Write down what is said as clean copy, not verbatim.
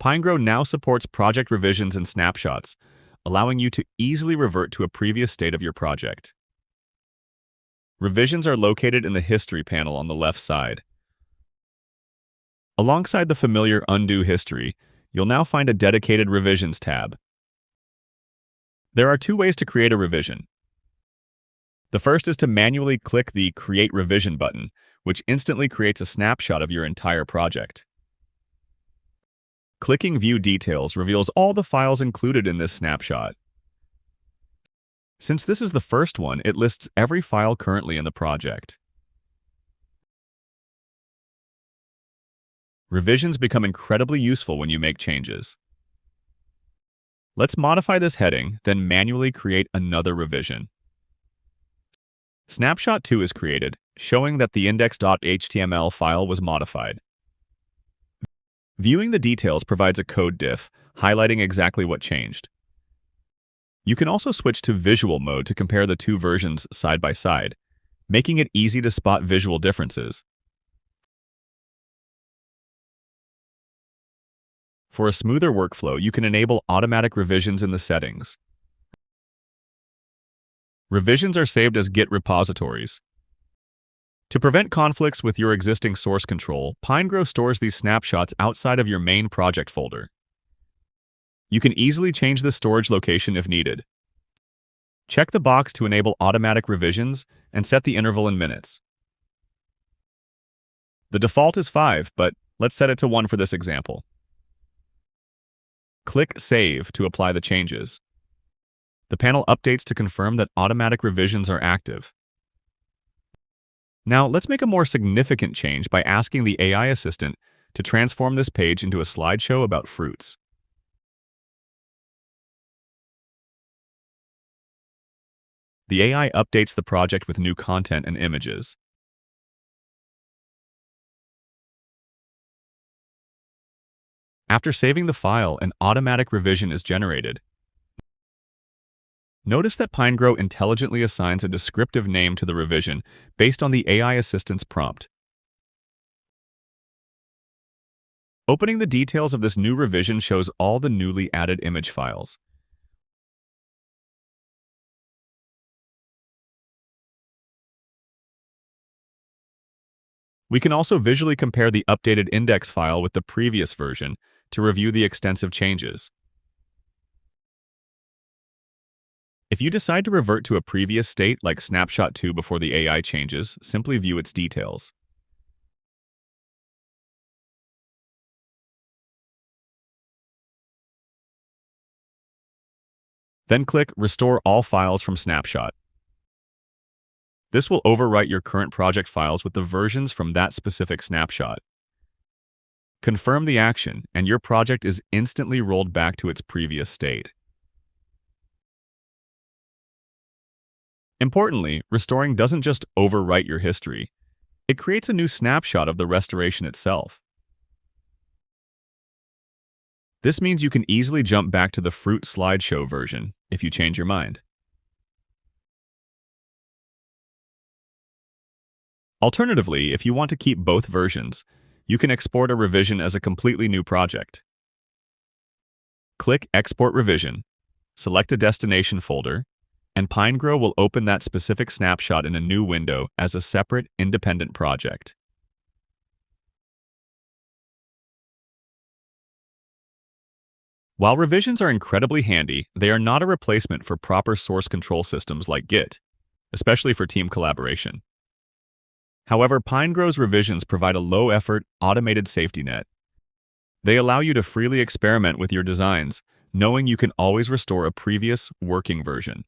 Pinegrow now supports project revisions and snapshots, allowing you to easily revert to a previous state of your project. Revisions are located in the History panel on the left side. Alongside the familiar Undo History, you'll now find a dedicated Revisions tab. There are two ways to create a revision. The first is to manually click the Create Revision button, which instantly creates a snapshot of your entire project. Clicking View Details reveals all the files included in this snapshot. Since this is the first one, it lists every file currently in the project. Revisions become incredibly useful when you make changes. Let's modify this heading, then manually create another revision. Snapshot 2 is created, showing that the index.html file was modified. Viewing the details provides a code diff, highlighting exactly what changed. You can also switch to visual mode to compare the two versions side by side, making it easy to spot visual differences. For a smoother workflow, you can enable automatic revisions in the settings. Revisions are saved as Git repositories. To prevent conflicts with your existing source control, Pinegrow stores these snapshots outside of your main project folder. You can easily change the storage location if needed. Check the box to enable automatic revisions and set the interval in minutes. The default is 5, but let's set it to 1 for this example. Click Save to apply the changes. The panel updates to confirm that automatic revisions are active. Now, let's make a more significant change by asking the AI assistant to transform this page into a slideshow about fruits. The AI updates the project with new content and images. After saving the file, an automatic revision is generated. Notice that Pinegrow intelligently assigns a descriptive name to the revision based on the AI assistant's prompt. Opening the details of this new revision shows all the newly added image files. We can also visually compare the updated index file with the previous version to review the extensive changes. If you decide to revert to a previous state like Snapshot 2 before the AI changes, simply view its details. Then click Restore All Files from Snapshot. This will overwrite your current project files with the versions from that specific snapshot. Confirm the action, and your project is instantly rolled back to its previous state. Importantly, restoring doesn't just overwrite your history. It creates a new snapshot of the restoration itself. This means you can easily jump back to the fruit slideshow version if you change your mind. Alternatively, if you want to keep both versions, you can export a revision as a completely new project. Click Export Revision, select a destination folder, and Pinegrow will open that specific snapshot in a new window as a separate, independent project. While revisions are incredibly handy, they are not a replacement for proper source control systems like Git, especially for team collaboration. However, Pinegrow's revisions provide a low-effort, automated safety net. They allow you to freely experiment with your designs, knowing you can always restore a previous, working version.